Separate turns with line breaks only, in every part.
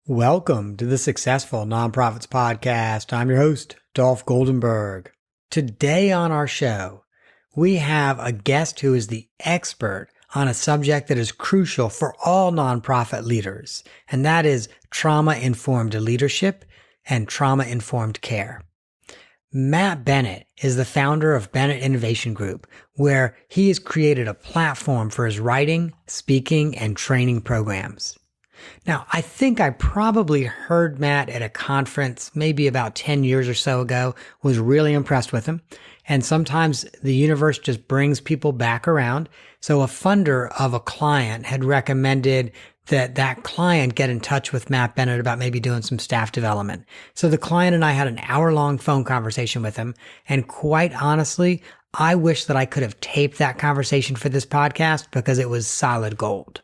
Welcome to the Successful Nonprofits Podcast. I'm your host, Dolph Goldenberg. Today on our show, we have a guest who is the expert on a subject that is crucial for all nonprofit leaders, and that is trauma-informed leadership and trauma-informed care. Matt Bennett is the founder of Bennett Innovation Group, where he has created a platform for his writing, speaking, and training programs. Now, I think I probably heard Matt at a conference maybe about 10 years or so ago, was really impressed with him. And sometimes the universe just brings people back around. So a funder of a client had recommended that client get in touch with Matt Bennett about maybe doing some staff development. So the client and I had an hour-long phone conversation with him. And quite honestly, I wish that I could have taped that conversation for this podcast because it was solid gold.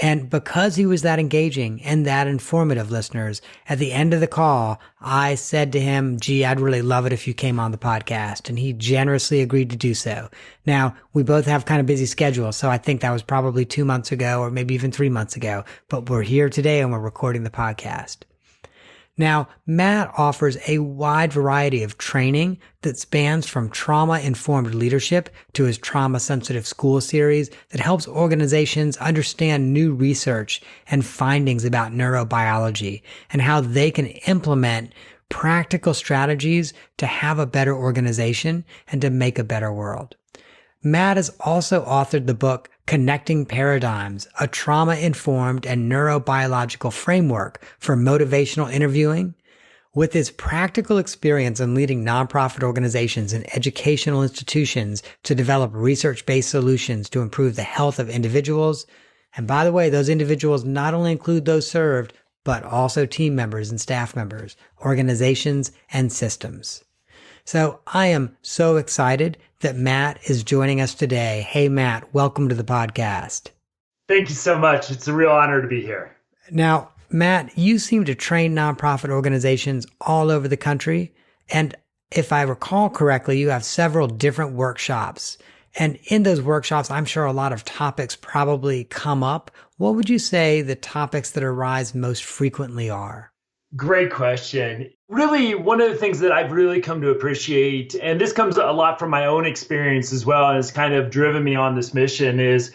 And because he was that engaging and that informative, listeners, at the end of the call, I said to him, gee, I'd really love it if you came on the podcast. And he generously agreed to do so. Now, we both have kind of busy schedules, so I think that was probably 2 months ago or maybe even 3 months ago. But we're here today and we're recording the podcast. Now, Matt offers a wide variety of training that spans from trauma-informed leadership to his trauma-sensitive school series that helps organizations understand new research and findings about neurobiology and how they can implement practical strategies to have a better organization and to make a better world. Matt has also authored the book Connecting Paradigms, a trauma-informed and neurobiological framework for motivational interviewing. With his practical experience in leading nonprofit organizations and educational institutions to develop research-based solutions to improve the health of individuals. And by the way, those individuals not only include those served, but also team members and staff members, organizations, and systems. So I am so excited that Matt is joining us today. Hey, Matt, welcome to the podcast.
Thank you so much. It's a real honor to be here.
Now, Matt, you seem to train nonprofit organizations all over the country. And if I recall correctly, you have several different workshops. And in those workshops, I'm sure a lot of topics probably come up. What would you say the topics that arise most frequently are?
Great question. Really, one of the things that I've really come to appreciate, and this comes a lot from my own experience as well, and has kind of driven me on this mission, is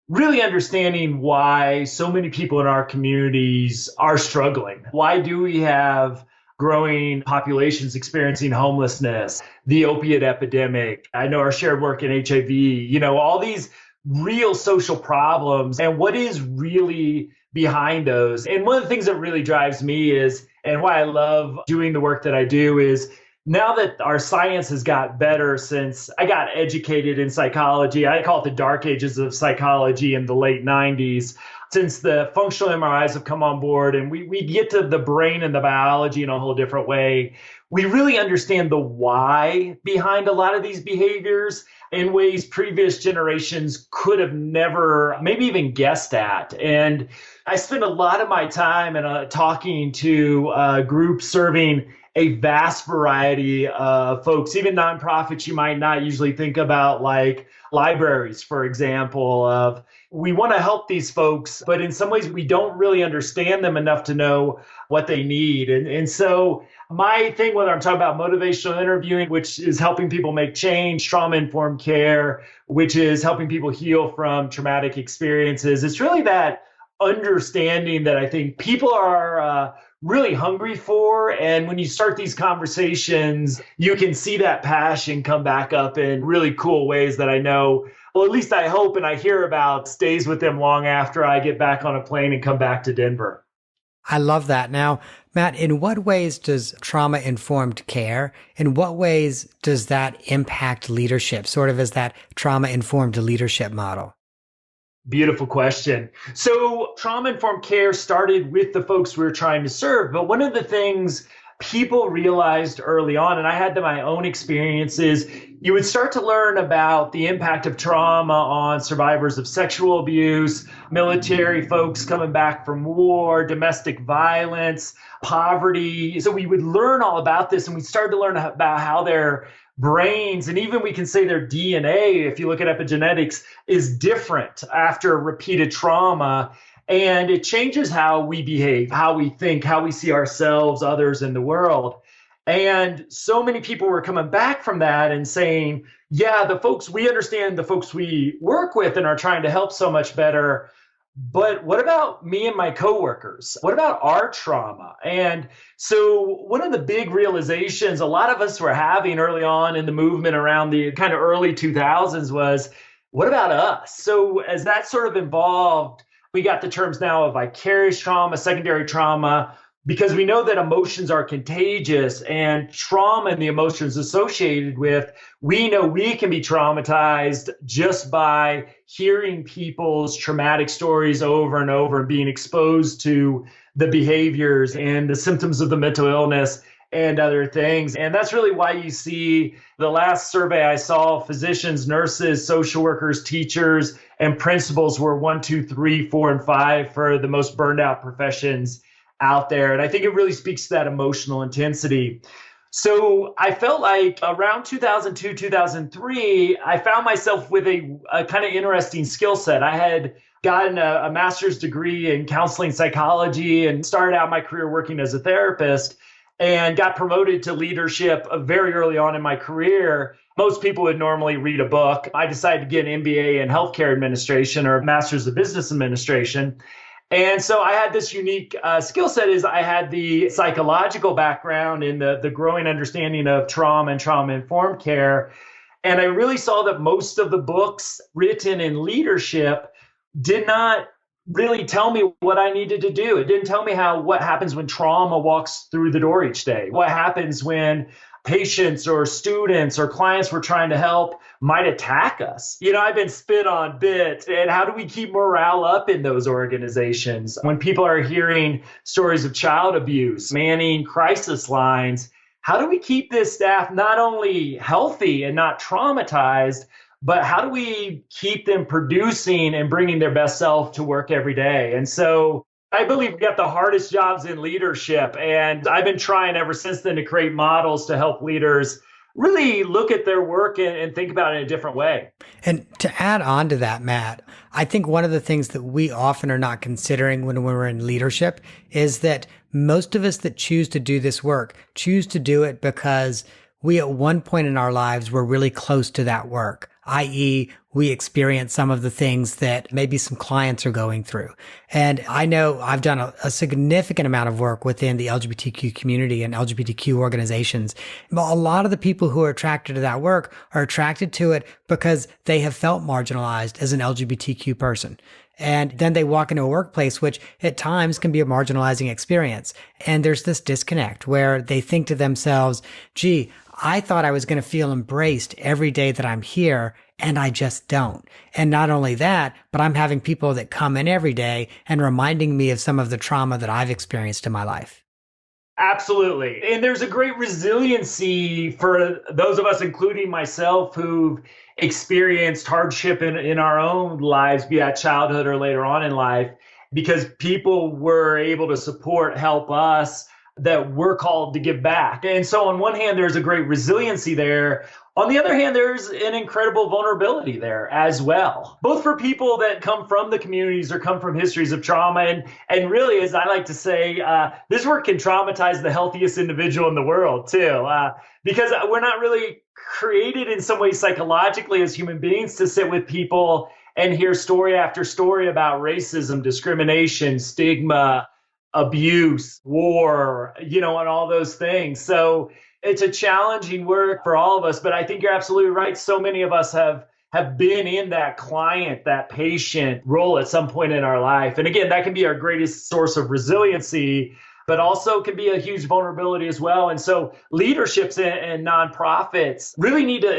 really understanding why so many people in our communities are struggling. Why do we have growing populations experiencing homelessness, the opiate epidemic? I know our shared work in HIV, all these real social problems, and what is really behind those. And one of the things that really drives me is, and why I love doing the work that I do, is now that our science has got better since I got educated in psychology. I call it the dark ages of psychology in the late 90s. Since the functional MRIs have come on board and we get to the brain and the biology in a whole different way, we really understand the why behind a lot of these behaviors in ways previous generations could have never maybe even guessed at. And I spend a lot of my time talking to groups serving a vast variety of folks, even nonprofits you might not usually think about, like libraries, for example. We want to help these folks, but in some ways we don't really understand them enough to know what they need. And so my thing, whether I'm talking about motivational interviewing, which is helping people make change, trauma-informed care, which is helping people heal from traumatic experiences, it's really that understanding that I think people are really hungry for. And when you start these conversations, you can see that passion come back up in really cool ways that I know, well, at least I hope and I hear about, stays with them long after I get back on a plane and come back to Denver.
I love that. Now, Matt, in what ways does trauma-informed care, in what ways does that impact leadership, sort of as that trauma-informed leadership model?
Beautiful question. So trauma-informed care started with the folks we were trying to serve. But one of the things people realized early on, and I had my own experiences, you would start to learn about the impact of trauma on survivors of sexual abuse, military folks coming back from war, domestic violence, poverty. So we would learn all about this, and we started to learn about how their brains, and even we can say their DNA, if you look at epigenetics, is different after repeated trauma. And it changes how we behave, how we think, how we see ourselves, others in the world. And so many people were coming back from that and saying, yeah, we understand the folks we work with and are trying to help so much better. But what about me and my coworkers? What about our trauma? And so one of the big realizations a lot of us were having early on in the movement around the kind of early 2000s was, what about us? So as that sort of evolved, we got the terms now of vicarious trauma, secondary trauma, because we know that emotions are contagious, and trauma and the emotions associated with, we know we can be traumatized just by hearing people's traumatic stories over and over and being exposed to the behaviors and the symptoms of the mental illness and other things. And that's really why you see the last survey I saw, physicians, nurses, social workers, teachers, and principals were 1, 2, 3, 4, and 5 for the most burned out professions out there. And I think it really speaks to that emotional intensity. So I felt like around 2002, 2003, I found myself with a kind of interesting skill set. I had gotten a master's degree in counseling psychology and started out my career working as a therapist and got promoted to leadership very early on in my career. Most people would normally read a book. I decided to get an MBA in healthcare administration or a master's of business administration. And so I had this unique skill set is I had the psychological background in the growing understanding of trauma and trauma-informed care. And I really saw that most of the books written in leadership did not really tell me what I needed to do. It didn't tell me what happens when trauma walks through the door each day, what happens when patients or students or clients we're trying to help might attack us. I've been spit on bit. And how do we keep morale up in those organizations when people are hearing stories of child abuse, manning crisis lines? How do we keep this staff not only healthy and not traumatized, but how do we keep them producing and bringing their best self to work every day? And so I believe we got the hardest jobs in leadership. And I've been trying ever since then to create models to help leaders really look at their work and think about it in a different way.
And to add on to that, Matt, I think one of the things that we often are not considering when we're in leadership is that most of us that choose to do this work choose to do it because we at one point in our lives were really close to that work, i.e., we experience some of the things that maybe some clients are going through. And I know I've done a significant amount of work within the LGBTQ community and LGBTQ organizations. But a lot of the people who are attracted to that work are attracted to it because they have felt marginalized as an LGBTQ person. And then they walk into a workplace, which at times can be a marginalizing experience. And there's this disconnect where they think to themselves, gee, I thought I was going to feel embraced every day that I'm here, and I just don't. And not only that, but I'm having people that come in every day and reminding me of some of the trauma that I've experienced in my life.
Absolutely. And there's a great resiliency for those of us, including myself, who've experienced hardship in our own lives, be that childhood or later on in life, because people were able to support, help us, that we're called to give back. And so on one hand, there's a great resiliency there. On the other hand, there's an incredible vulnerability there as well, both for people that come from the communities or come from histories of trauma. And really, as I like to say, this work can traumatize the healthiest individual in the world too, because we're not really created in some ways psychologically as human beings to sit with people and hear story after story about racism, discrimination, stigma, abuse, war, and all those things. So it's a challenging work for all of us, but I think you're absolutely right. So many of us have been in that client, that patient role at some point in our life. And again, that can be our greatest source of resiliency, but also can be a huge vulnerability as well. And so leaderships and nonprofits really need to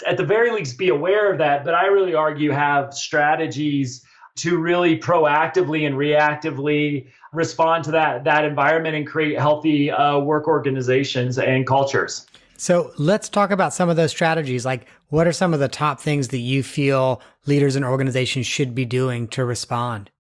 at the very least, be aware of that. But I really argue have strategies to really proactively and reactively respond to that environment and create healthy work organizations and cultures.
So let's talk about some of those strategies. Like, what are some of the top things that you feel leaders and organizations should be doing to respond?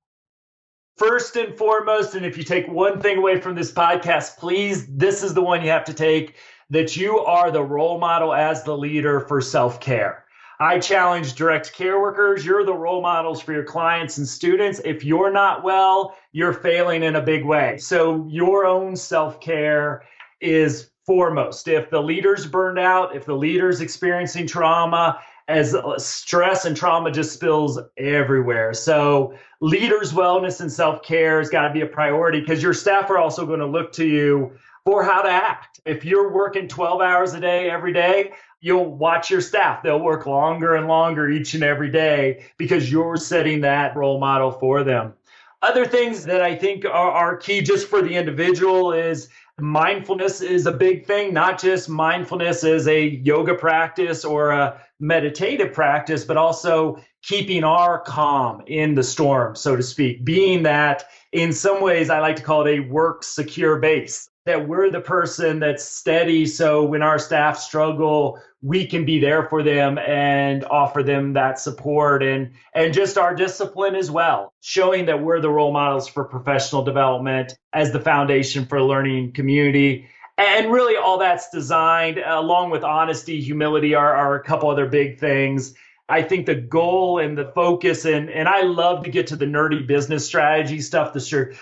First and foremost, and if you take one thing away from this podcast, please, this is the one you have to take, that you are the role model as the leader for self-care. I challenge direct care workers. You're the role models for your clients and students. If you're not well, you're failing in a big way. So your own self-care is foremost. If the leader's burned out, if the leader's experiencing trauma, as stress and trauma just spills everywhere. So leaders' wellness and self-care has got to be a priority because your staff are also going to look to you for how to act. If you're working 12 hours a day every day, you'll watch your staff. They'll work longer and longer each and every day because you're setting that role model for them. Other things that I think are key just for the individual is mindfulness is a big thing, not just mindfulness as a yoga practice or a meditative practice, but also keeping our calm in the storm, so to speak, being that in some ways I like to call it a work secure base, that we're the person that's steady. So when our staff struggle, we can be there for them and offer them that support and just our discipline as well, showing that we're the role models for professional development as the foundation for a learning community. And really all that's designed along with honesty, humility are a couple other big things. I think the goal and the focus, and I love to get to the nerdy business strategy stuff.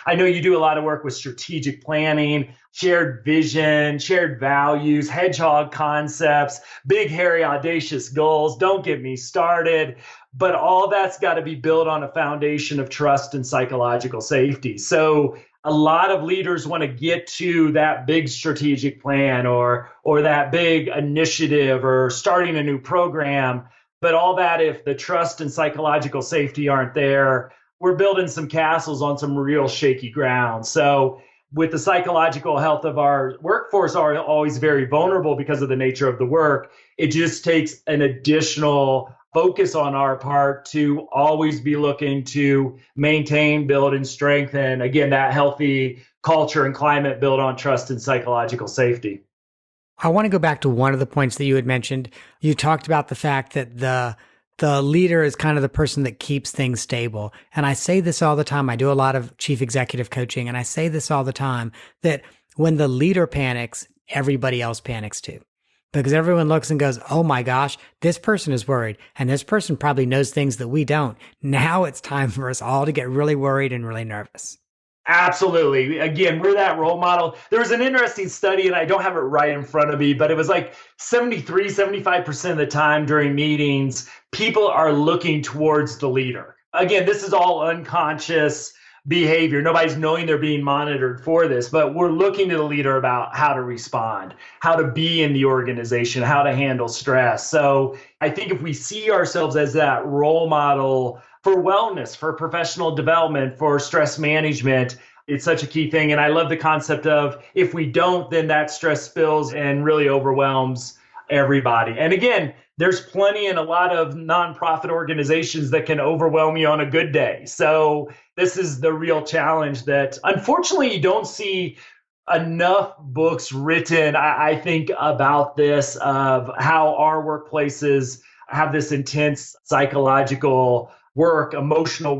I know you do a lot of work with strategic planning, shared vision, shared values, hedgehog concepts, big, hairy, audacious goals. Don't get me started. But all that's got to be built on a foundation of trust and psychological safety. So a lot of leaders want to get to that big strategic plan or that big initiative or starting a new program. But all that, if the trust and psychological safety aren't there, we're building some castles on some real shaky ground. So with the psychological health of our workforce are always very vulnerable because of the nature of the work, it just takes an additional focus on our part to always be looking to maintain, build, and strengthen, again, that healthy culture and climate built on trust and psychological safety.
I want to go back to one of the points that you had mentioned. You talked about the fact that the leader is kind of the person that keeps things stable. And I say this all the time. I do a lot of chief executive coaching, and I say this all the time that when the leader panics, everybody else panics too. Because everyone looks and goes, oh my gosh, this person is worried. And this person probably knows things that we don't. Now it's time for us all to get really worried and really nervous.
Absolutely. Again, we're that role model. There was an interesting study, and I don't have it right in front of me, but it was like 75% of the time during meetings, people are looking towards the leader. Again, this is all unconscious behavior. Nobody's knowing they're being monitored for this, but we're looking to the leader about how to respond, how to be in the organization, how to handle stress. So I think if we see ourselves as that role model for wellness, for professional development, for stress management, it's such a key thing. And I love the concept of if we don't, then that stress spills and really overwhelms everybody. And again, there's plenty and a lot of nonprofit organizations that can overwhelm you on a good day. So this is the real challenge that unfortunately you don't see enough books written, I think, about this, of how our workplaces have this intense psychological work, emotional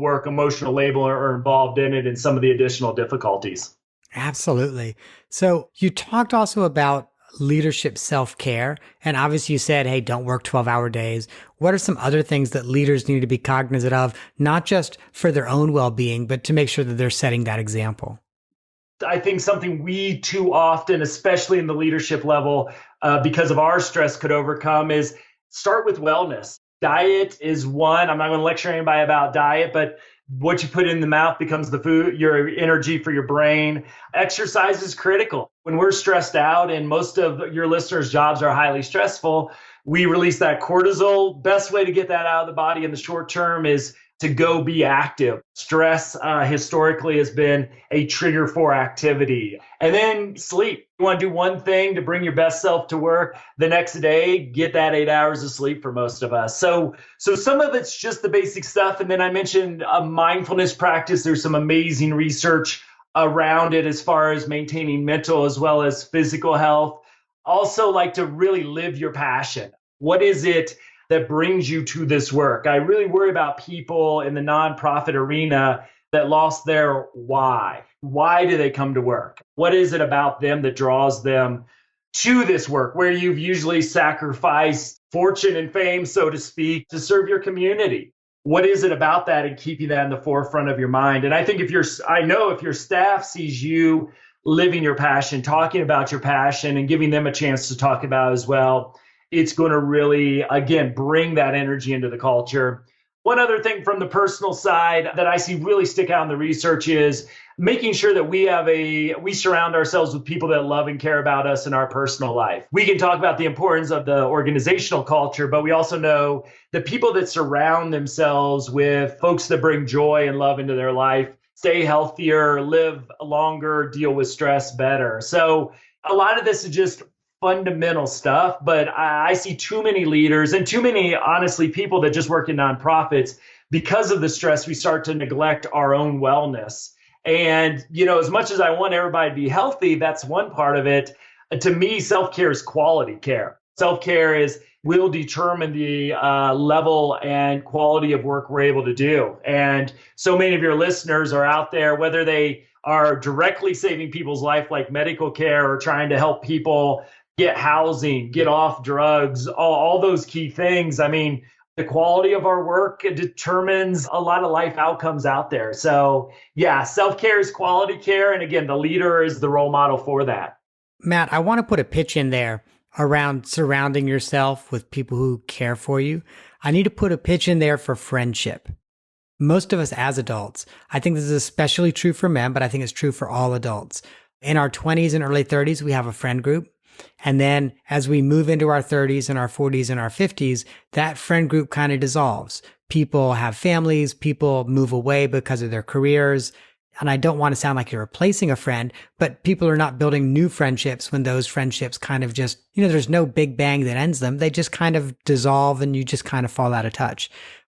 labor are involved in it and some of the additional difficulties.
Absolutely. So you talked also about leadership self-care. And obviously you said, hey, don't work 12-hour days. What are some other things that leaders need to be cognizant of, not just for their own well-being, but to make sure that they're setting that example?
I think something we too often, especially in the leadership level, because of our stress could overcome is start with wellness. Diet is one. I'm not going to lecture anybody about diet, but what you put in the mouth becomes the food, your energy for your brain. Exercise is critical. When we're stressed out, and most of your listeners' jobs are highly stressful, we release that cortisol. Best way to get that out of the body in the short term is to go be active. Stress historically has been a trigger for activity. And then sleep. You want to do one thing to bring your best self to work the next day, get that 8 hours of sleep for most of us. So some of it's just the basic stuff. And then I mentioned a mindfulness practice. There's some amazing research around it as far as maintaining mental as well as physical health. Also like to really live your passion. What is it that brings you to this work? I really worry about people in the nonprofit arena that lost their why. Why do they come to work? What is it about them that draws them to this work where you've usually sacrificed fortune and fame, so to speak, to serve your community? What is it about that and keeping that in the forefront of your mind? And I think I know if your staff sees you living your passion, talking about your passion and giving them a chance to talk about it as well, it's going to really, again, bring that energy into the culture. One other thing from the personal side that I see really stick out in the research is making sure that we surround ourselves with people that love and care about us in our personal life. We can talk about the importance of the organizational culture, but we also know the people that surround themselves with folks that bring joy and love into their life stay healthier, live longer, deal with stress better. So a lot of this is just fundamental stuff, but I see too many leaders and too many, honestly, people that just work in nonprofits. Because of the stress, we start to neglect our own wellness. And, as much as I want everybody to be healthy, that's one part of it. To me, self-care is quality care. Self-care will determine the level and quality of work we're able to do. And so many of your listeners are out there, whether they are directly saving people's life like medical care or trying to help people get housing, get off drugs, all those key things. I mean, the quality of our work determines a lot of life outcomes out there. So yeah, self-care is quality care. And again, the leader is the role model for that.
Matt, I want to put a pitch in there around surrounding yourself with people who care for you. I need to put a pitch in there for friendship. Most of us as adults, I think this is especially true for men, but I think it's true for all adults. In our 20s and early 30s, we have a friend group. And then as we move into our 30s and our 40s and our 50s, that friend group kind of dissolves. People have families, people move away because of their careers. And I don't want to sound like you're replacing a friend, but people are not building new friendships when those friendships kind of just, there's no big bang that ends them. They just kind of dissolve and you just kind of fall out of touch.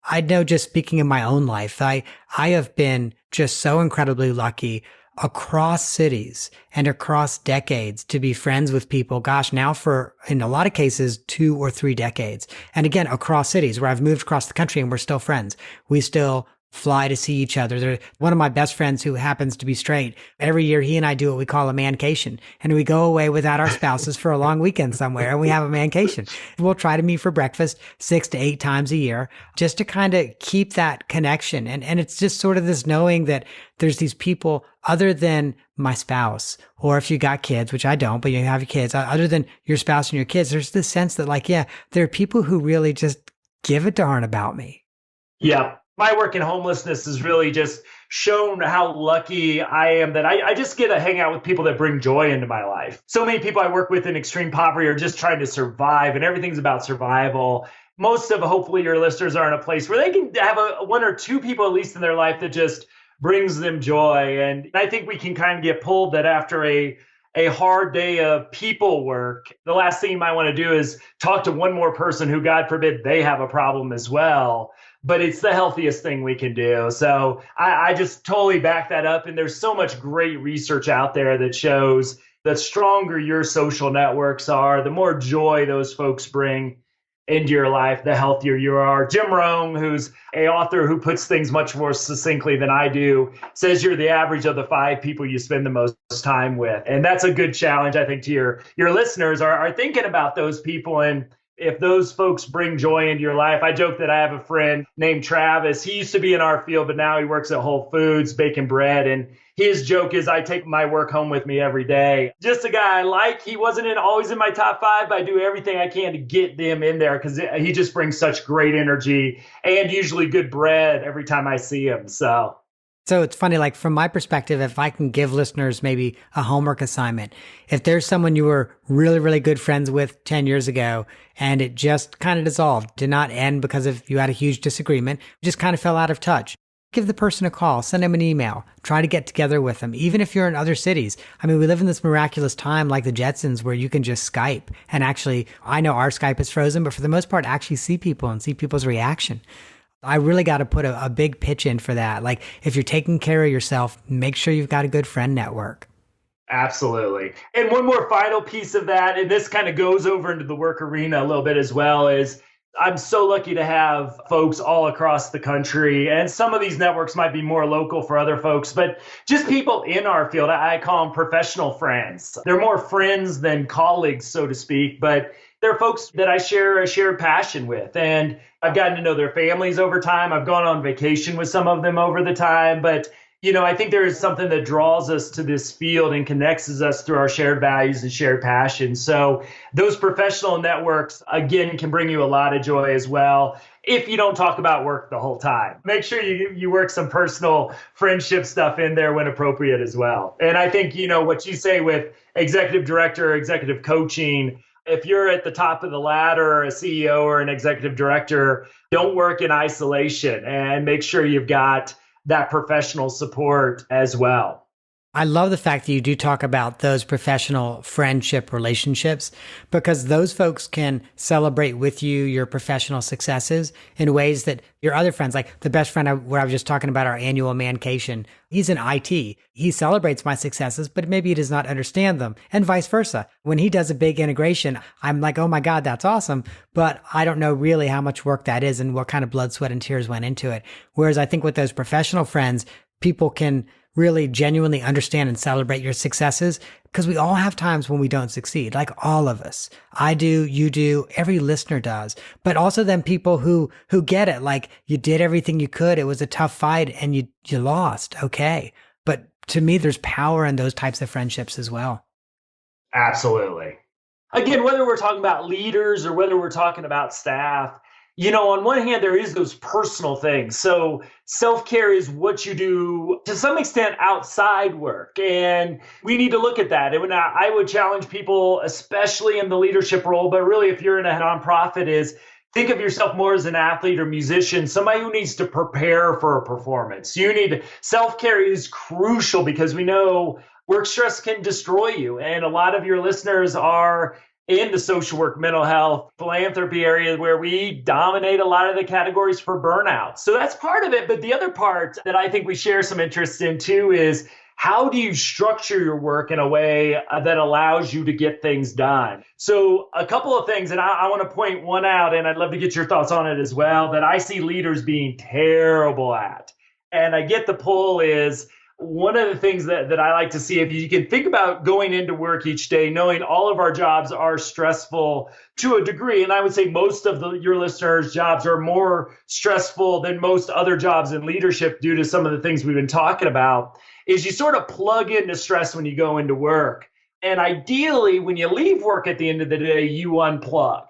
I know, just speaking of my own life, I have been just so incredibly lucky across cities and across decades to be friends with people, now for, in a lot of cases, 2 or 3 decades. And again, across cities where I've moved across the country and we're still friends. We still fly to see each other. They're one of my best friends who happens to be straight. Every year he and I do what we call a mancation, and we go away without our spouses for a long weekend somewhere, and we have a mancation. We'll try to meet for breakfast 6 to 8 times a year just to kind of keep that connection. And it's just sort of this knowing that there's these people other than my spouse, or if you got kids, which I don't, but you have your kids, other than your spouse and your kids, there's this sense that there are people who really just give a darn about me.
Yeah. My work in homelessness has really just shown how lucky I am that I just get to hang out with people that bring joy into my life. So many people I work with in extreme poverty are just trying to survive, and everything's about survival. Most of, hopefully, your listeners are in a place where they can have one or two people, at least in their life, that just brings them joy. And I think we can kind of get pulled that after a hard day of people work, the last thing you might want to do is talk to one more person who, God forbid, they have a problem as well. But it's the healthiest thing we can do. So I just totally back that up. And there's so much great research out there that shows the stronger your social networks are, the more joy those folks bring into your life, the healthier you are. Jim Rohn, who's an author who puts things much more succinctly than I do, says you're the average of the 5 people you spend the most time with. And that's a good challenge, I think, to your listeners are thinking about those people. And if those folks bring joy into your life, I joke that I have a friend named Travis. He used to be in our field, but now he works at Whole Foods baking bread. And his joke is, I take my work home with me every day. Just a guy I like. He wasn't always in my top 5, but I do everything I can to get them in there because he just brings such great energy and usually good bread every time I see him. So
it's funny, from my perspective, if I can give listeners maybe a homework assignment, if there's someone you were really, really good friends with 10 years ago and it just kind of dissolved, did not end because of you had a huge disagreement, just kind of fell out of touch, give the person a call, send them an email, try to get together with them, even if you're in other cities. I mean, we live in this miraculous time like the Jetsons where you can just Skype. And actually, I know our Skype is frozen, but for the most part, actually see people and see people's reaction. I really got to put a big pitch in for that. If you're taking care of yourself, make sure you've got a good friend network.
Absolutely. And one more final piece of that, and this kind of goes over into the work arena a little bit as well, is I'm so lucky to have folks all across the country. And some of these networks might be more local for other folks, but just people in our field. I call them professional friends. They're more friends than colleagues, so to speak, but they're folks that I share a shared passion with. And I've gotten to know their families over time. I've gone on vacation with some of them over the time, but I think there is something that draws us to this field and connects us through our shared values and shared passion. So those professional networks, again, can bring you a lot of joy as well. If you don't talk about work the whole time, make sure you work some personal friendship stuff in there when appropriate as well. And I think, what you say with executive director, executive coaching, if you're at the top of the ladder, a CEO or an executive director, don't work in isolation and make sure you've got that professional support as well.
I love the fact that you do talk about those professional friendship relationships, because those folks can celebrate with you your professional successes in ways that your other friends, like the best friend where I was just talking about our annual mancation, he's in IT. He celebrates my successes, but maybe he does not understand them, and vice versa. When he does a big integration, I'm like, oh my God, that's awesome. But I don't know really how much work that is and what kind of blood, sweat, and tears went into it. Whereas I think with those professional friends, people can really genuinely understand and celebrate your successes, because we all have times when we don't succeed, like all of us. I do, you do, every listener does. But also then people who get it, like you did everything you could. It was a tough fight and you lost. Okay. But to me, there's power in those types of friendships as well.
Absolutely. Again, whether we're talking about leaders or whether we're talking about staff, on one hand, there is those personal things. So self-care is what you do to some extent outside work. And we need to look at that. And I would challenge people, especially in the leadership role, but really if you're in a nonprofit, is think of yourself more as an athlete or musician, somebody who needs to prepare for a performance. Self-care is crucial, because we know work stress can destroy you. And a lot of your listeners are in the social work, mental health, philanthropy area, where we dominate a lot of the categories for burnout. So that's part of it. But the other part that I think we share some interest in too is, how do you structure your work in a way that allows you to get things done? So a couple of things, and I want to point one out, and I'd love to get your thoughts on it as well, that I see leaders being terrible at. And I get the pull is, one of the things that I like to see, if you can think about going into work each day, knowing all of our jobs are stressful to a degree, and I would say most of your listeners' jobs are more stressful than most other jobs in leadership due to some of the things we've been talking about, is you sort of plug into stress when you go into work. And ideally, when you leave work at the end of the day, you unplug.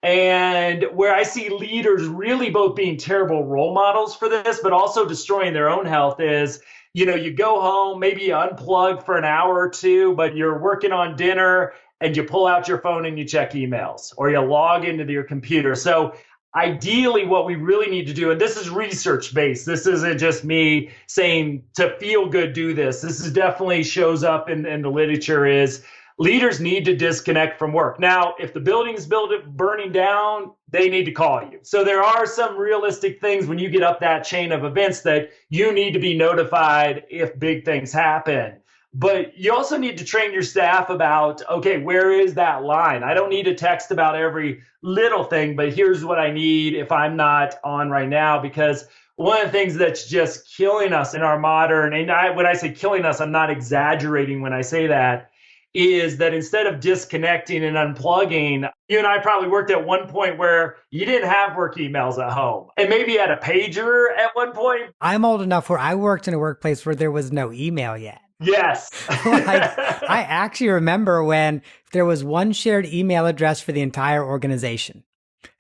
And where I see leaders really both being terrible role models for this, but also destroying their own health is, you go home, maybe you unplug for an hour or two, but you're working on dinner and you pull out your phone and you check emails, or you log into your computer. So ideally, what we really need to do, and this is research based, this isn't just me saying to feel good, do this. This is definitely shows up in the literature, is leaders need to disconnect from work. Now, if the building's burning down, they need to call you. So there are some realistic things when you get up that chain of events that you need to be notified if big things happen. But you also need to train your staff about, okay, where is that line? I don't need a text about every little thing, but here's what I need if I'm not on right now. Because one of the things that's just killing us in our modern, and when I say killing us, I'm not exaggerating when I say that, is that instead of disconnecting and unplugging, you and I probably worked at one point where you didn't have work emails at home, and maybe you had a pager at one point.
I'm old enough where I worked in a workplace where there was no email yet.
Yes.
I actually remember when there was one shared email address for the entire organization,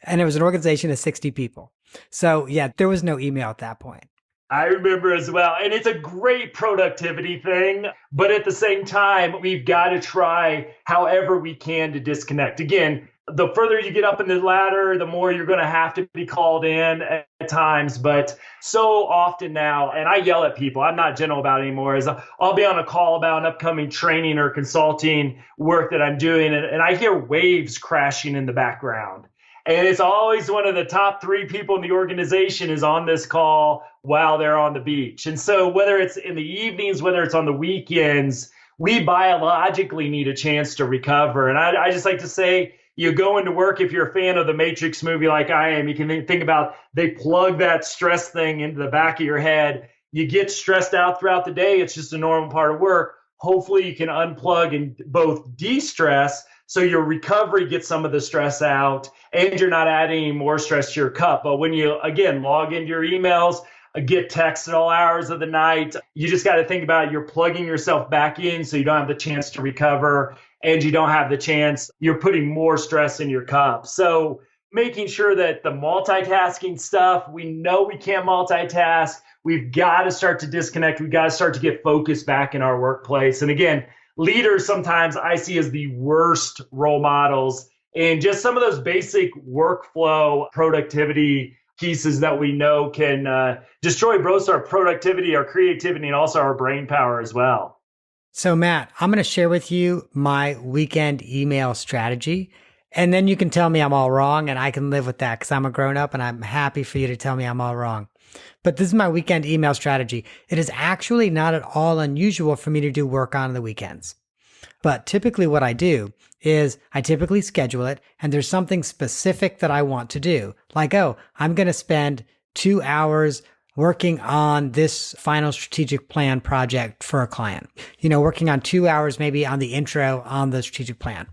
and it was an organization of 60 people. So yeah, there was no email at that point.
I remember as well. And it's a great productivity thing. But at the same time, we've got to try however we can to disconnect. Again, the further you get up in the ladder, the more you're going to have to be called in at times. But so often now, and I yell at people, I'm not gentle about it anymore, is I'll be on a call about an upcoming training or consulting work that I'm doing, and I hear waves crashing in the background. And it's always one of the top 3 people in the organization is on this call while they're on the beach. And so whether it's in the evenings, whether it's on the weekends, we biologically need a chance to recover. And I just like to say, You go into work, if you're a fan of the Matrix movie like I am, you can think about they plug that stress thing into the back of your head. You get stressed out throughout the day. It's just a normal part of work. Hopefully you can unplug and both de-stress so your recovery gets some of the stress out and you're not adding any more stress to your cup. But when you, again, log into your emails, get texts at all hours of the night, you just got to think about it. You're plugging yourself back in so you don't have the chance to recover and you don't have the chance, you're putting more stress in your cup. So making sure that the multitasking stuff, we know we can't multitask. We've got to start to disconnect. We've got to start to get focused back in our workplace. And again, leaders sometimes I see as the worst role models in just some of those basic workflow productivity pieces that we know can destroy both our productivity, our creativity, and also our brain power as well.
So Matt, I'm going to share with you my weekend email strategy, and then you can tell me I'm all wrong and I can live with that because I'm a grown up and I'm happy for you to tell me I'm all wrong. But this is my weekend email strategy. It is actually not at all unusual for me to do work on the weekends. But typically what I do is I typically schedule it and there's something specific that I want to do. Like, oh, I'm going to spend 2 hours working on this final strategic plan project for a client, working on 2 hours, maybe on the intro on the strategic plan.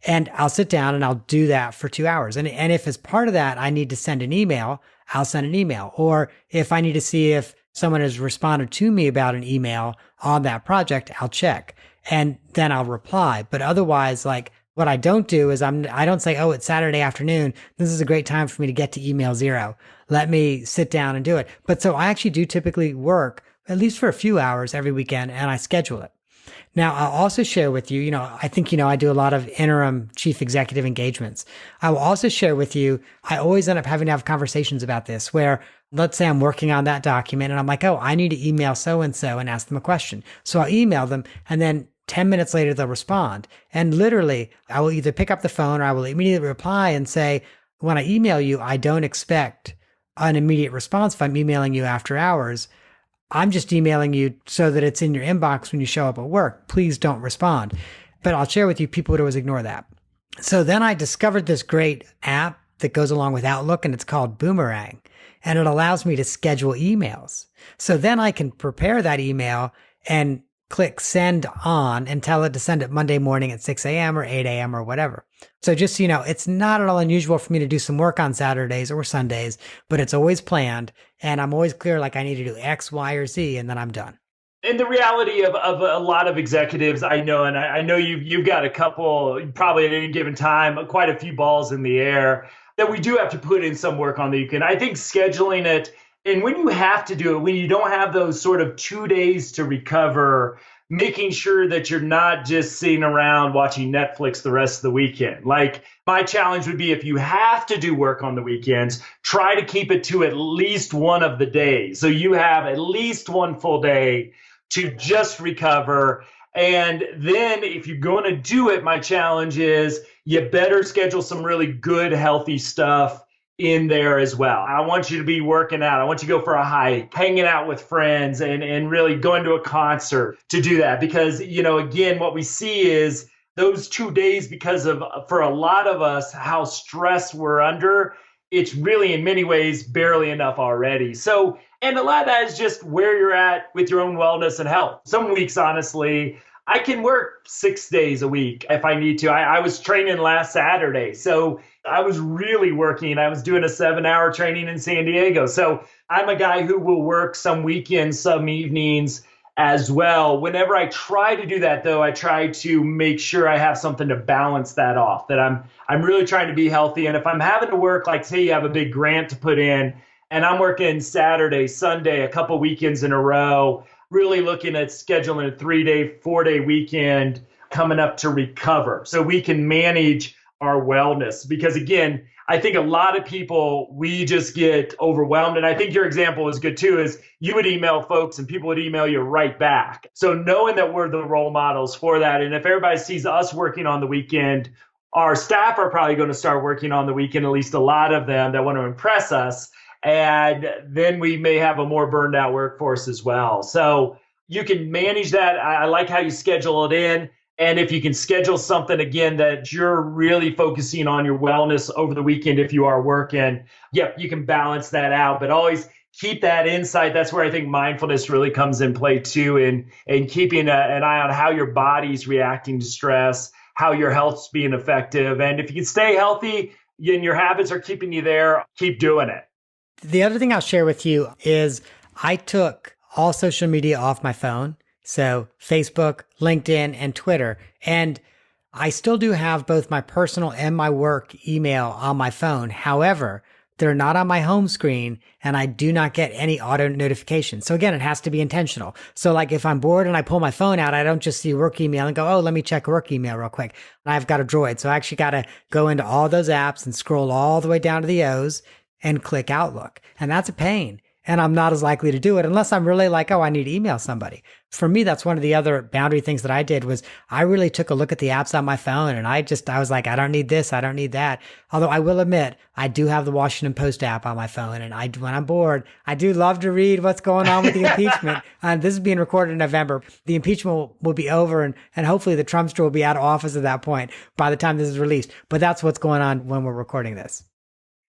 And I'll sit down and I'll do that for 2 hours. And if as part of that, I need to send an email, I'll send an email. Or if I need to see if someone has responded to me about an email on that project, I'll check and then I'll reply. But otherwise, like what I don't do is I don't say, oh, it's Saturday afternoon. This is a great time for me to get to email 0. Let me sit down and do it. But so I actually do typically work at least for a few hours every weekend and I schedule it. Now, I'll also share with you, I think, I do a lot of interim chief executive engagements. I will also share with you, I always end up having to have conversations about this where let's say I'm working on that document and I'm like, oh, I need to email so-and-so and ask them a question. So I'll email them and then 10 minutes later, they'll respond. And literally, I will either pick up the phone or I will immediately reply and say, when I email you, I don't expect an immediate response if I'm emailing you after hours. I'm just emailing you so that it's in your inbox when you show up at work. Please don't respond. But I'll share with you, people would always ignore that. So then I discovered this great app that goes along with Outlook and it's called Boomerang. And it allows me to schedule emails. So then I can prepare that email and click send on and tell it to send it Monday morning at 6 a.m. or 8 a.m. or whatever. So just, it's not at all unusual for me to do some work on Saturdays or Sundays, but it's always planned. And I'm always clear, like I need to do X, Y, or Z, and then I'm done.
And the reality of a lot of executives I know, and I know you've got a couple, probably at any given time, quite a few balls in the air that we do have to put in some work on the weekend. I think scheduling it, and when you have to do it, when you don't have those sort of 2 days to recover, making sure that you're not just sitting around watching Netflix the rest of the weekend. Like my challenge would be if you have to do work on the weekends, try to keep it to at least one of the days. So you have at least one full day to just recover. And then if you're going to do it, my challenge is you better schedule some really good, healthy stuff in there as well. I want you to be working out. I want you to go for a hike, hanging out with friends and really going to a concert to do that. Because, again, what we see is those 2 days, because of, for a lot of us, how stressed we're under, it's really in many ways barely enough already. So, and a lot of that is just where you're at with your own wellness and health. Some weeks, honestly, I can work 6 days a week if I need to. I was training last Saturday, so I was really working. I was doing a 7-hour training in San Diego. So I'm a guy who will work some weekends, some evenings as well. Whenever I try to do that, though, I try to make sure I have something to balance that off, that I'm really trying to be healthy. And if I'm having to work, like say you have a big grant to put in, and I'm working Saturday, Sunday, a couple weekends in a row, really looking at scheduling a 3-day, 4-day weekend coming up to recover so we can manage our wellness. Because again, I think a lot of people, we just get overwhelmed. And I think your example is good too, is you would email folks and people would email you right back. So knowing that we're the role models for that. And if everybody sees us working on the weekend, our staff are probably going to start working on the weekend, at least a lot of them that want to impress us. And then we may have a more burned out workforce as well. So you can manage that. I like how you schedule it in. And if you can schedule something again that you're really focusing on your wellness over the weekend, if you are working, yep, you can balance that out. But always keep that insight. That's where I think mindfulness really comes in play too, and keeping an eye on how your body's reacting to stress, how your health's being effective. And if you can stay healthy and your habits are keeping you there, keep doing it.
The other thing I'll share with you is I took all social media off my phone. So Facebook, LinkedIn, and Twitter. And I still do have both my personal and my work email on my phone. However, they're not on my home screen and I do not get any auto notifications. So again, it has to be intentional. So like if I'm bored and I pull my phone out, I don't just see work email and go, oh, let me check work email real quick. And I've got a Droid. So I actually got to go into all those apps and scroll all the way down to the O's and click Outlook. And that's a pain. And I'm not as likely to do it unless I'm really like, oh, I need to email somebody. For me, that's one of the other boundary things that I did was I really took a look at the apps on my phone and I was like, I don't need this. I don't need that. Although I will admit, I do have the Washington Post app on my phone. And when I'm bored, I do love to read what's going on with the impeachment. This is being recorded in November. The impeachment will be over and hopefully the Trumpster will be out of office at that point by the time this is released. But that's what's going on when we're recording this.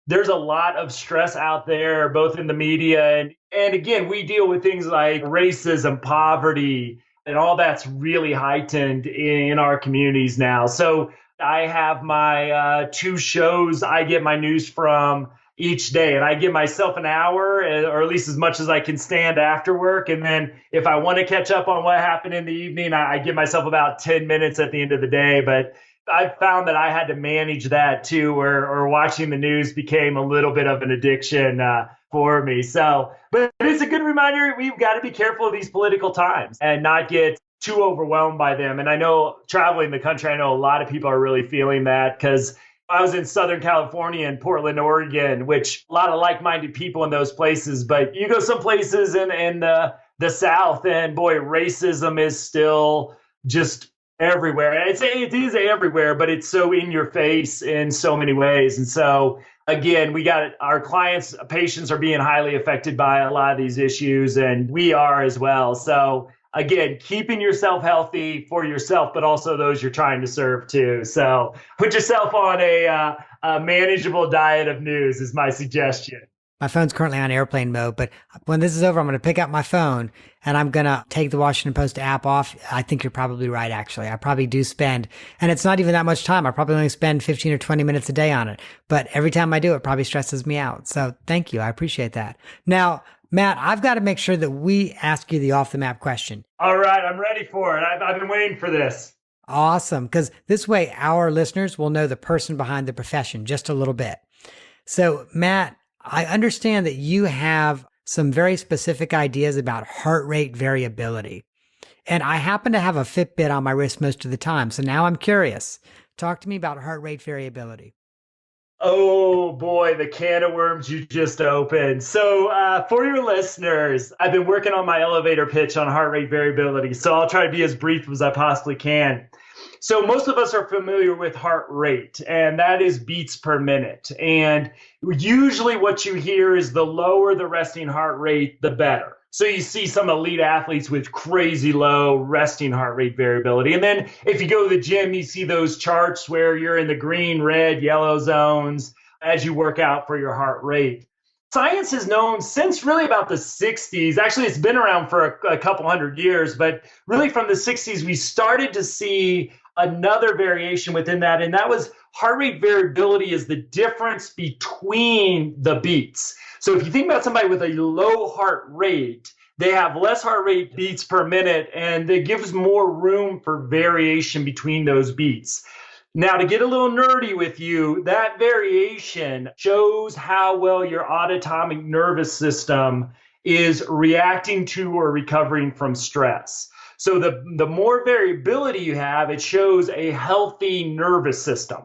There's a lot of stress out there, both in the media and again, we deal with things like racism, poverty, and all that's really heightened in our communities now. So I have my two shows I get my news from each day, and I give myself an hour or at least as much as I can stand after work. And then if I want to catch up on what happened in the evening, I give myself about 10 minutes at the end of the day. But I found that I had to manage that too, or watching the news became a little bit of an addiction for me. So, but it's a good reminder. We've got to be careful of these political times and not get too overwhelmed by them. And I know traveling the country, I know a lot of people are really feeling that because I was in Southern California and Portland, Oregon, which a lot of like-minded people in those places. But you go some places in the South and boy, racism is still just everywhere. And it is everywhere, but it's so in your face in so many ways. And so, again, we got our clients, patients are being highly affected by a lot of these issues, and we are as well. So, again, keeping yourself healthy for yourself, but also those you're trying to serve too. So, put yourself on a manageable diet of news is my suggestion.
My phone's currently on airplane mode, but when this is over, I'm going to pick up my phone and I'm going to take the Washington Post app off. I think you're probably right, actually. I probably do spend, and it's not even that much time. I probably only spend 15 or 20 minutes a day on it. But every time I do, it probably stresses me out. So thank you. I appreciate that. Now, Matt, I've got to make sure that we ask you the off the map question.
All right. I'm ready for it. I've been waiting for this.
Awesome. Because this way, our listeners will know the person behind the profession just a little bit. So, Matt, I understand that you have some very specific ideas about heart rate variability. And I happen to have a Fitbit on my wrist most of the time. So now I'm curious. Talk to me about heart rate variability.
Oh boy, the can of worms you just opened. So for your listeners, I've been working on my elevator pitch on heart rate variability. So I'll try to be as brief as I possibly can. So most of us are familiar with heart rate, and that is beats per minute. And usually what you hear is the lower the resting heart rate, the better. So you see some elite athletes with crazy low resting heart rate variability. And then if you go to the gym, you see those charts where you're in the green, red, yellow zones as you work out for your heart rate. Science has known since really about the 60s. Actually, it's been around for a couple hundred years, but really from the 60s, we started to see another variation within that. And that was heart rate variability is the difference between the beats. So if you think about somebody with a low heart rate, they have less heart rate beats per minute, and it gives more room for variation between those beats. Now, to get a little nerdy with you, that variation shows how well your autonomic nervous system is reacting to or recovering from stress. So the more variability you have, it shows a healthy nervous system.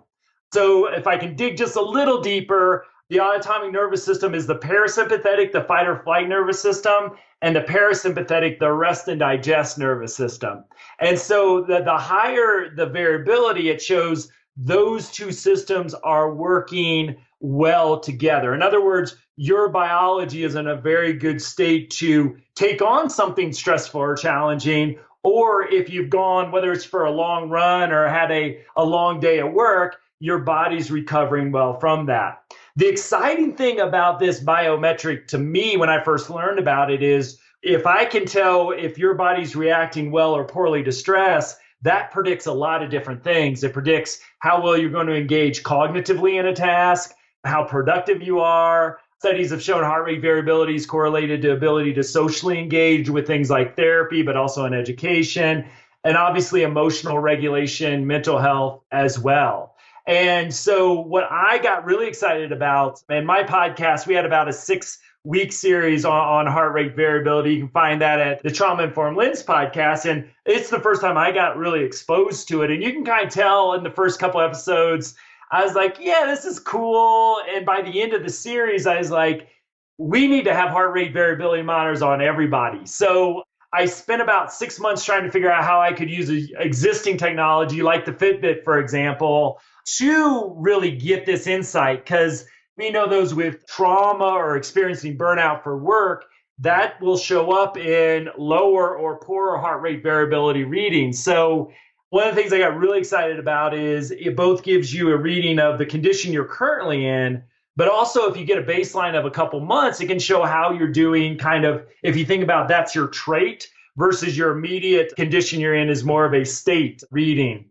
So if I can dig just a little deeper, the autonomic nervous system is the parasympathetic, the fight or flight nervous system, and the parasympathetic, the rest and digest nervous system. And so the higher the variability, it shows those two systems are working well together. In other words, your biology is in a very good state to take on something stressful or challenging, Or if you've gone, whether it's for a long run or had a long day at work, your body's recovering well from that. The exciting thing about this biometric to me when I first learned about it is if I can tell if your body's reacting well or poorly to stress, that predicts a lot of different things. It predicts how well you're going to engage cognitively in a task, how productive you are. Studies have shown heart rate variability is correlated to ability to socially engage with things like therapy, but also in education, and obviously emotional regulation, mental health as well. And so what I got really excited about, in my podcast, we had about a 6-week series on heart rate variability. You can find that at the Trauma Informed Lens podcast. And it's the first time I got really exposed to it. And you can kind of tell in the first couple episodes, I was like, yeah, this is cool. And by the end of the series, I was like, we need to have heart rate variability monitors on everybody. So I spent about 6 months trying to figure out how I could use existing technology like the Fitbit, for example, to really get this insight. Because we know those with trauma or experiencing burnout for work, that will show up in lower or poorer heart rate variability readings. So one of the things I got really excited about is it both gives you a reading of the condition you're currently in, but also if you get a baseline of a couple months, it can show how you're doing kind of, if you think about that's your trait versus your immediate condition you're in is more of a state reading.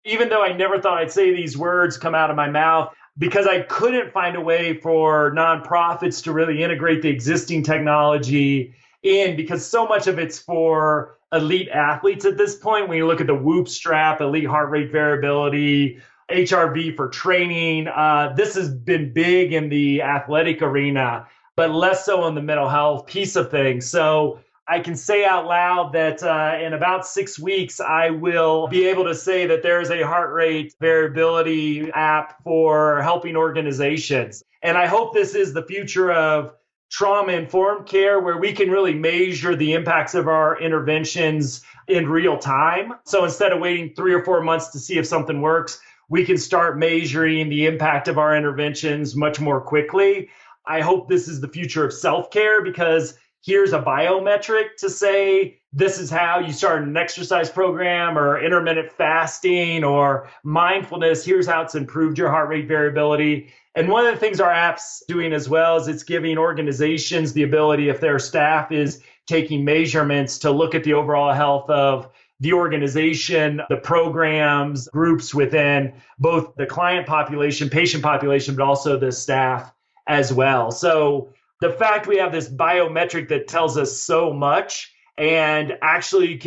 Even though I never thought I'd say these words come out of my mouth, because I couldn't find a way for nonprofits to really integrate the existing technology in, because so much of it's for elite athletes at this point. When you look at the Whoop strap, elite heart rate variability, HRV for training, this has been big in the athletic arena, but less so in the mental health piece of things. So I can say out loud that in about 6 weeks, I will be able to say that there's a heart rate variability app for helping organizations. And I hope this is the future of trauma-informed care, where we can really measure the impacts of our interventions in real time. So instead of waiting 3 or 4 months to see if something works, we can start measuring the impact of our interventions much more quickly. I hope this is the future of self-care, because here's a biometric to say this is how you start an exercise program or intermittent fasting or mindfulness. Here's how it's improved your heart rate variability. And one of the things our app's doing as well is it's giving organizations the ability, if their staff is taking measurements, to look at the overall health of the organization, the programs, groups within both the client population, patient population, but also the staff as well. So the fact we have this biometric that tells us so much and actually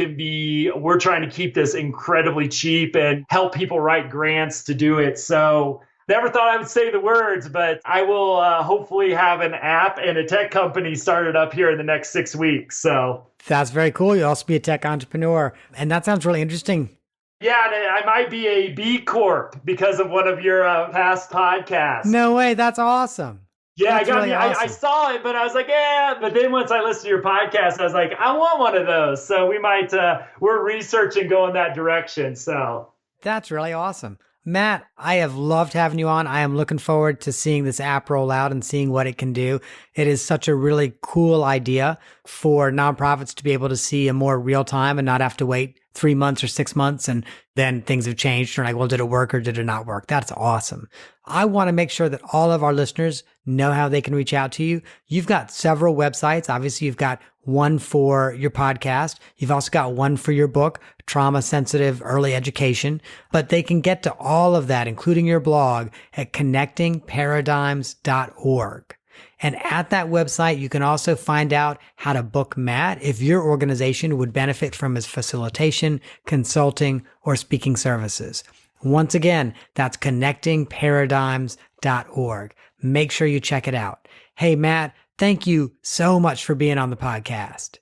we're trying to keep this incredibly cheap and help people write grants to do it. So never thought I would say the words, but I will hopefully have an app and a tech company started up here in the next 6 weeks. So
that's very cool. You'll also be a tech entrepreneur. And that sounds really interesting.
Yeah, and I might be a B Corp because of one of your past podcasts.
No way. That's awesome.
Yeah,
That's really awesome.
I saw it, but I was like, yeah. But then once I listened to your podcast, I was like, I want one of those. So we might, we're researching going that direction. So
that's really awesome. Matt, I have loved having you on. I am looking forward to seeing this app roll out and seeing what it can do. It is such a really cool idea for nonprofits to be able to see a more real time and not have to wait 3 months or 6 months and then things have changed. You're like, well, did it work or did it not work? That's awesome. I want to make sure that all of our listeners know how they can reach out to you. You've got several websites. Obviously, you've got one for your podcast. You've also got one for your book, Trauma Sensitive Early Education. But they can get to all of that, including your blog, at connectingparadigms.org. And at that website, you can also find out how to book Matt if your organization would benefit from his facilitation, consulting, or speaking services. Once again, that's connectingparadigms.org. Make sure you check it out. Hey, Matt, thank you so much for being on the podcast.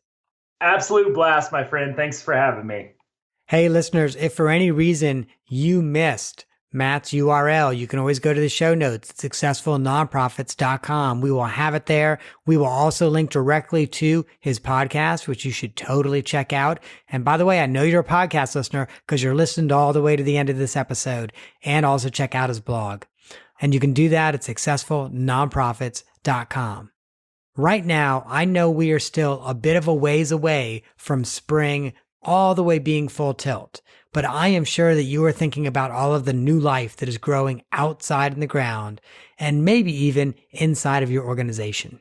Absolute blast, my friend. Thanks for having me.
Hey, listeners, if for any reason you missed Matt's URL, you can always go to the show notes at successfulnonprofits.com. We will have it there. We will also link directly to his podcast, which you should totally check out. And by the way, I know you're a podcast listener because you're listening all the way to the end of this episode, and also check out his blog. And you can do that at successfulnonprofits.com. Right now, I know we are still a bit of a ways away from spring all the way being full tilt, but I am sure that you are thinking about all of the new life that is growing outside in the ground and maybe even inside of your organization.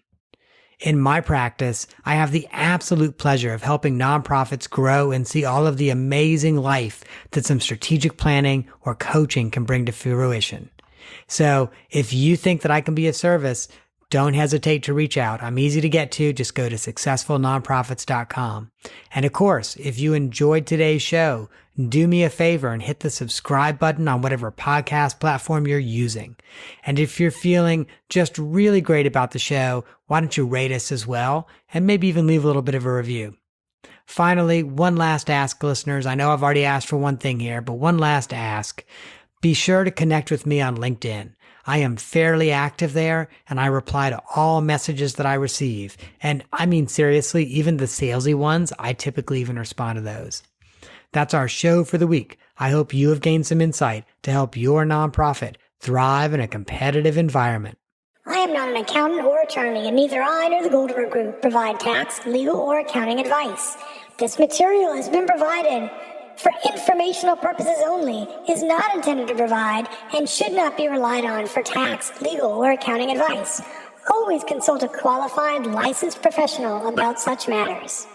In my practice, I have the absolute pleasure of helping nonprofits grow and see all of the amazing life that some strategic planning or coaching can bring to fruition. So if you think that I can be of service, don't hesitate to reach out. I'm easy to get to. Just go to successfulnonprofits.com. And of course, if you enjoyed today's show, do me a favor and hit the subscribe button on whatever podcast platform you're using. And if you're feeling just really great about the show, why don't you rate us as well and maybe even leave a little bit of a review. Finally, one last ask, listeners. I know I've already asked for one thing here, but one last ask. Be sure to connect with me on LinkedIn. I am fairly active there, and I reply to all messages that I receive. And I mean, seriously, even the salesy ones, I typically even respond to those. That's our show for the week. I hope you have gained some insight to help your nonprofit thrive in a competitive environment.
I am not an accountant or attorney, and neither I nor the Goldberg Group provide tax, legal, or accounting advice. This material has been provided for informational purposes only, is not intended to provide, and should not be relied on for tax, legal, or accounting advice. Always consult a qualified, licensed professional about such matters.